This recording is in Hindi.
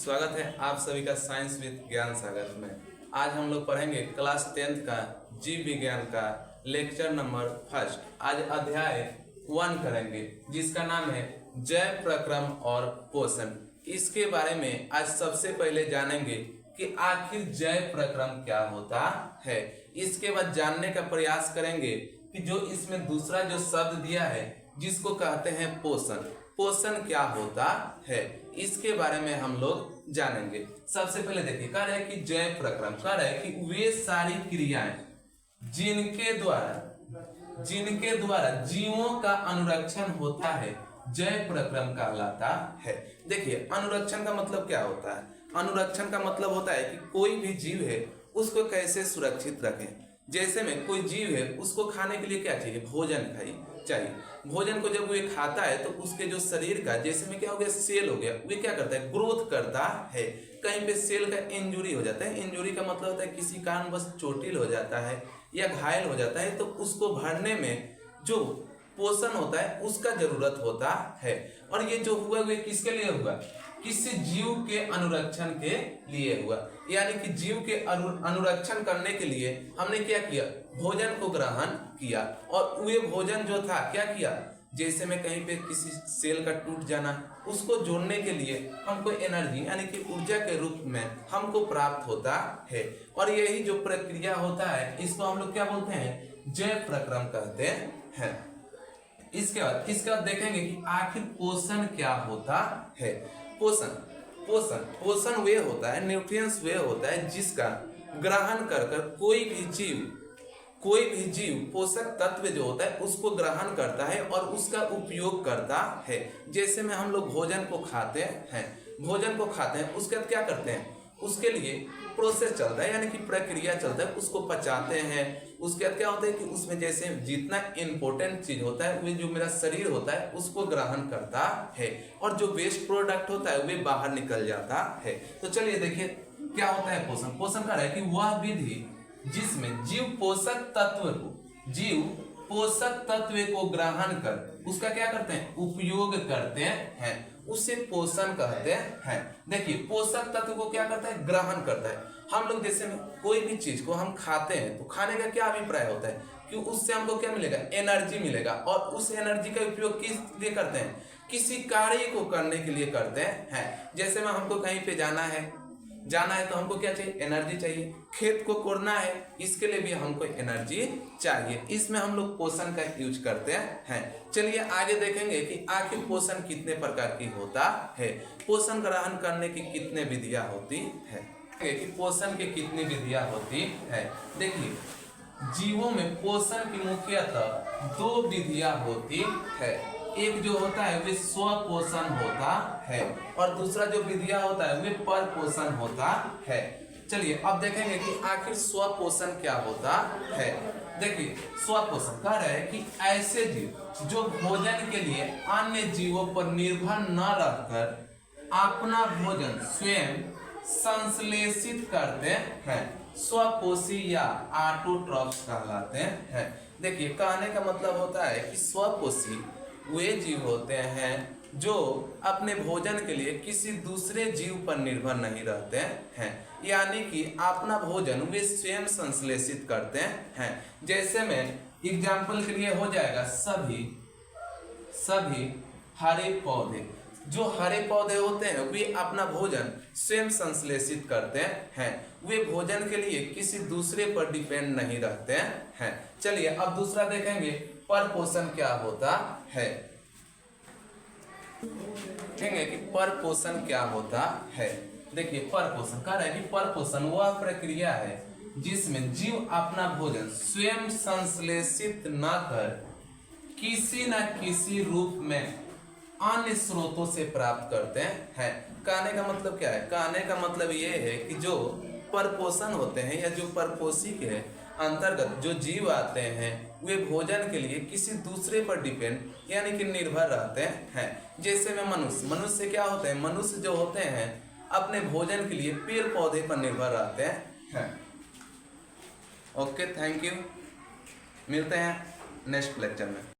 स्वागत है आप सभी का साइंस विद ज्ञान सागर में। आज हम लोग पढ़ेंगे क्लास 10th का जीव विज्ञान का लेक्चर नंबर फर्स्ट। आज अध्याय 1 करेंगे जिसका नाम है जैव प्रक्रम और पोषण। इसके बारे में आज सबसे पहले जानेंगे कि आखिर जैव प्रक्रम क्या होता है। इसके बाद जानने का प्रयास करेंगे कि जो इसमें दूसरा जो शब्द दिया है जिसको कहते हैं पोषण, पोषण क्या होता है, इसके बारे में हम लोग जानेंगे। सबसे पहले देखिए कह रहे हैं कि जैव प्रक्रम कह रहे हैं कि वे सारी क्रियाएं जिनके द्वारा जीवों का अनुरक्षण होता है जैव प्रक्रम कहलाता है। देखिए अनुरक्षण का मतलब क्या होता है। अनुरक्षण का मतलब होता है कि कोई भी जीव है उसको कैसे सुरक्षित रखें। जैसे में कोई जीव है उसको खाने के लिए क्या चाहिए, भोजन चाहिए। भोजन को जब वो खाता है तो उसके जो शरीर का जैसे में क्या हो गया, सेल हो गया, वो क्या करता है, ग्रोथ करता है। कहीं पे सेल का इंजुरी हो जाता है। इंजुरी का मतलब होता है किसी कारणवश चोटिल हो जाता है या घायल हो जाता है तो उसको भरने में जो पोषण होता है उसका जरूरत होता है। और ये जो हुआ वो किसके लिए हुआ, किसी जीव के अनुरक्षण के लिए हुआ। यानी कि जीव के अनुरक्षण करने के लिए हमने क्या किया, भोजन को ग्रहण किया। और वे भोजन जो था क्या किया, जैसे में कहीं पे किसी सेल का टूट जाना उसको जोड़ने के लिए हमको एनर्जी यानी कि ऊर्जा के रूप में हमको प्राप्त होता है। और यही जो प्रक्रिया होता है इसको हम लोग क्या बोलते हैं, जैव प्रक्रम कहते हैं। इसके बाद देखेंगे कि आखिर पोषण क्या होता है। पोषण वे होता है, न्यूट्रिएंट्स वे होता है जिसका ग्रहण कर कोई भी जीव पोषक तत्व जो होता है उसको ग्रहण करता है और उसका उपयोग करता है। जैसे में हम लोग भोजन को खाते हैं उसके बाद क्या करते हैं, उसके लिए प्रोसेस चलता है यानी कि प्रक्रिया चलता है, उसको पचाते हैं। उसके बाद क्या होता है कि उसमें जैसे जितना इंपॉर्टेंट चीज होता है वो जो मेरा शरीर होता है उसको ग्रहण करता है और जो वेस्ट प्रोडक्ट होता है वो बाहर निकल जाता है। तो चलिए देखिए क्या होता है पोषण। पोषण का है कि वह विधि जिसमें जीव पोषक तत्व को ग्रहण कर उसका क्या करते हैं, उपयोग करते हैं, उसे पोषण कहते हैं। देखिए पोषक तत्व को क्या करता है, ग्रहण करता है। हम लोग जैसे में कोई भी चीज को हम खाते हैं तो खाने का क्या अभिप्राय होता है कि उससे हमको क्या मिलेगा, एनर्जी मिलेगा। और उस एनर्जी का उपयोग किस लिए करते हैं, किसी कार्य को करने के लिए करते हैं। जैसे में हमको कहीं पे जाना है तो हमको क्या चाहिए, एनर्जी चाहिए। खेत को कोड़ना है इसके लिए भी हमको एनर्जी चाहिए। इसमें हम लोग पोषण का यूज करते हैं। चलिए आगे देखेंगे कि आखिर पोषण कितने प्रकार की होता है, पोषण ग्रहण करने की कितने विधियां होती है, कि पोषण की कितनी विधियां होती है। देखिए जीवों में पोषण की मुख्यतः 2 विधियां होती है। एक जो होता है वे स्वपोषण होता है और दूसरा जो विधिया होता है वे परपोषण होता है। चलिए अब देखेंगे कि आखिर स्वपोषण क्या होता है। देखिए स्वपोषण कह रहे हैं कि ऐसे जीव जो भोजन के लिए अन्य जीवों पर निर्भर न रहकर अपना भोजन स्वयं संश्लेषित करते हैं, स्वपोषी या ऑटोट्रॉफ्स कहलाते हैं। देखिए कहने का मतलब होता है कि स्वपोषी वे जीव होते हैं जो अपने भोजन के लिए किसी दूसरे जीव पर निर्भर नहीं रहते हैं, यानी कि अपना भोजन वे स्वयं संश्लेषित करते हैं। जैसे में एग्जाम्पल के लिए हो जाएगा सभी हरे पौधे, जो हरे पौधे होते हैं वे अपना भोजन स्वयं संश्लेषित करते हैं। वे भोजन के लिए किसी दूसरे पर डिपेंड नहीं रहते हैं। चलिए अब दूसरा देखेंगे परपोषण क्या होता है। देखेंगे कि परपोषण क्या होता है। देखिए परपोषण कह रहे हैं कि परपोषण वह प्रक्रिया है जिसमें जीव अपना भोजन स्वयं संश्लेषित न कर किसी न किसी रूप में अन्य स्रोतों से प्राप्त करते हैं। कहने का मतलब क्या है, कहने का मतलब ये है कि जो परपोषण होते हैं या जो परपोषी के अंतर्गत जो जीव आते हैं वे भोजन के लिए किसी दूसरे पर डिपेंड यानी कि निर्भर रहते हैं। जैसे में मनुष्य क्या होते हैं, मनुष्य जो होते हैं अपने भोजन के लिए पेड़ पौधे पर निर्भर रहते हैं। ओके थैंक यू, मिलते हैं नेक्स्ट लेक्चर में।